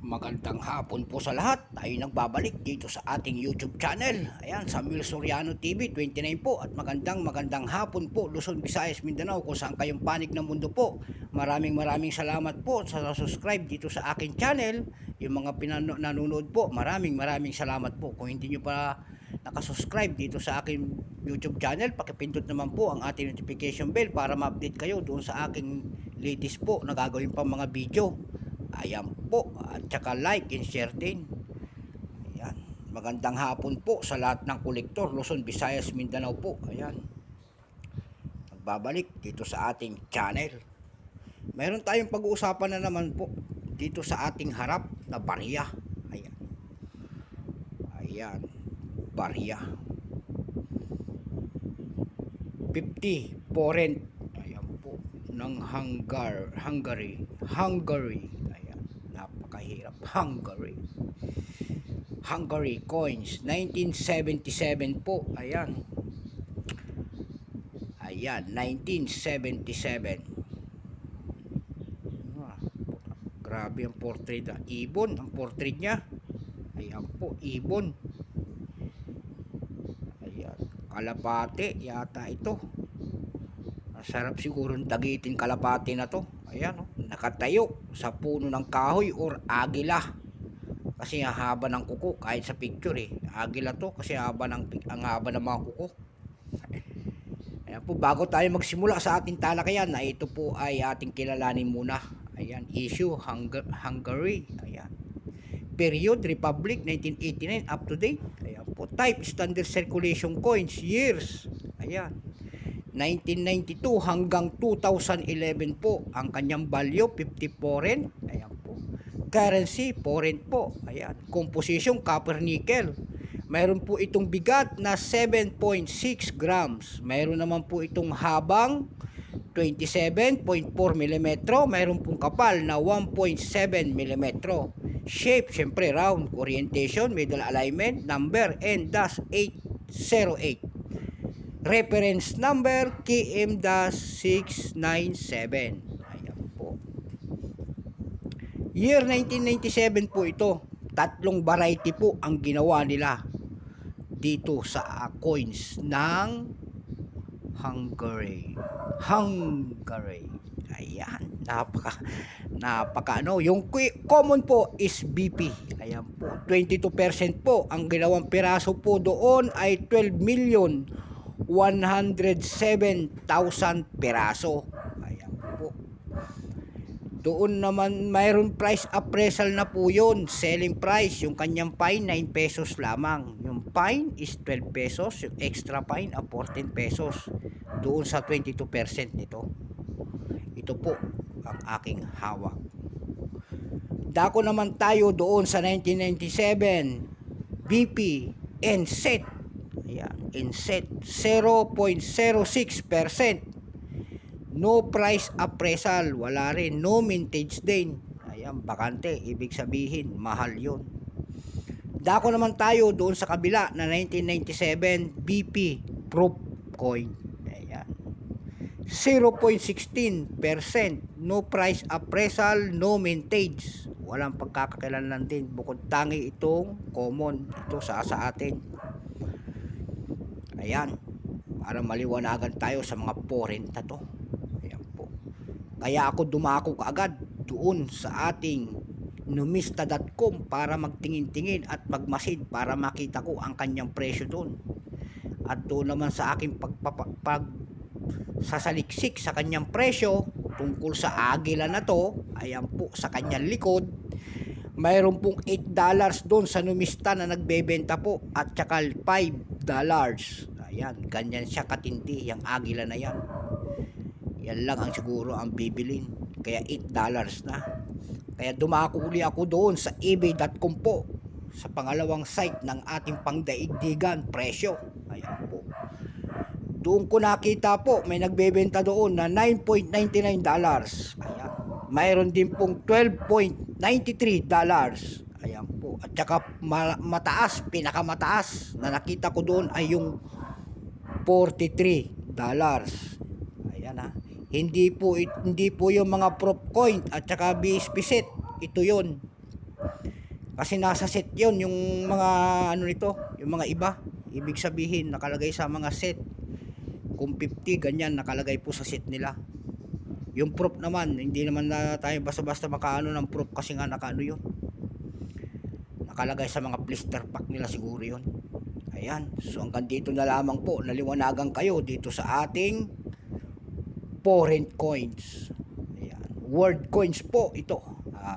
Magandang hapon po sa lahat. Tayo nagbabalik dito sa ating YouTube channel. Ayan, Samuel Soriano TV 29 po. At magandang hapon po Luzon, Visayas, Mindanao, kung saan kayong panig ng mundo po. Maraming salamat po sa subscribe dito sa aking channel. Yung mga nanonood po, maraming salamat po. Kung hindi nyo pa nakasubscribe dito sa aking YouTube channel, pakipindot naman po ang ating notification bell para ma-update kayo doon sa aking latest po na gagawin pang mga video. Ayan po, at saka like and share din. Ayan, magandang hapon po sa lahat ng kolektor Luzon, Visayas, Mindanao po. Ayan, nagbabalik dito sa ating channel. Meron tayong pag-uusapan na naman po dito sa ating harap na barya. Ayan, barya 50 forint. Ayan po, ng Hungary. Ayan, napakahirap. Hungary coins 1977 po. Ayan, 1977. Grabe ang portrait. Ibon ang portrait niya. Ayan po, ibon. Ayan, kalapate yata ito. Masarap siguro tagitin kalapate na to. Ayan, nakatayo sa puno ng kahoy or agila. Kasi ang haba ng kuko, kahit sa picture agila to kasi ang haba ng mga kuko. Ayan po, bago tayo magsimula sa ating talakayan, na ito po ay ating kilalanin muna. Ayan, issue Hungary. Ayan, period Republic 1989 up to date. Ayan po, type standard circulation coins, years. Ayan, 1992 hanggang 2011 po ang kanyang value, 50 forint. Ayan po, currency foreign po. Ayan, composition copper nickel. Mayroon po itong bigat na 7.6 grams. Mayroon naman po itong habang 27.4 mm. Mayroon pong kapal na 1.7 mm. Shape, syempre round. Orientation, middle alignment, number N-808. Reference number KM-697. Ayan po. Year 1997 po ito. Tatlong variety po ang ginawa nila dito sa coins ng Hungary. Ayan, napaka ano, yung common po is BP. Ayan po, 22% po. Ang ginawang piraso po doon ay 12,107,000 piraso. Ayan po. Doon naman mayroon price appraisal na po yun. Selling price, yung kanyang fine 9 pesos lamang. Yung fine is 12 pesos. Yung extra fine ay 14 pesos. Doon sa 22% nito. Ito po ang aking hawak. Dako naman tayo doon sa 1997 BP NSET. Ayan, NSET 0.06%. No price appraisal, wala rin, no mintage din. Ayan, bakante, ibig sabihin mahal yun. Dako naman tayo doon sa kabila na 1997 BP Proof Coin. Ayan, 0.16%. No price appraisal, no mintage. Walang pagkakakilanlan din. Bukod tangi itong common. Ito sa atin. Ayan, para maliwanagan tayo sa mga foreign na to. Ayan po. Kaya ako dumako kaagad doon sa ating numista.com para magtingin-tingin at magmasid para makita ko ang kanyang presyo doon. At doon naman sa aking sasaliksik sa kanyang presyo tungkol sa agila na to, ayan po sa kanyang likod, mayroon pong $8 doon sa numista na nagbebenta po at saka $5. Ayan, ganyan siya katindi yung agila na yan. Yan lang ang siguro ang bibilin. Kaya $8 na. Kaya dumako uli ako doon sa ebay.com po, sa pangalawang site ng ating pangdaigdigan presyo. Ayan po. Doon ko nakita po may nagbebenta doon na $9.99. Ayan. Mayroon din pong $12.93. Ayan po. At saka mataas, pinakamataas na nakita ko doon ay yung $43. Ayan ha. Hindi po yung mga prop coin at saka BSP set. Ito yon. Kasi nasa set yon yung mga ano nito, yung mga iba. Ibig sabihin, nakalagay sa mga set. Kung 50, ganyan, nakalagay po sa set nila. Yung proof naman, hindi naman na tayo basta-basta makaano ng proof kasi nga nakaano yun. Nakalagay sa mga blister pack nila siguro yun. Ayan, so hanggang dito na lamang po, naliwanagan kayo dito sa ating foreign coins. Ayan, world coins po ito.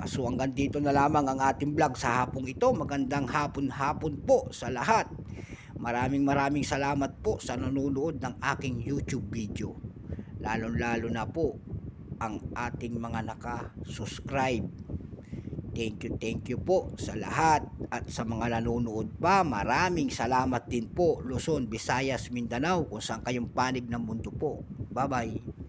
So hanggang dito na lamang ang ating vlog sa hapong ito. Magandang hapon po sa lahat. Maraming salamat po sa nanonood ng aking YouTube video. Lalo na po ang ating mga naka-subscribe. Thank you po sa lahat at sa mga nanonood pa. Maraming salamat din po Luzon, Visayas, Mindanao, kung saan kayong panig ng mundo po. Bye bye.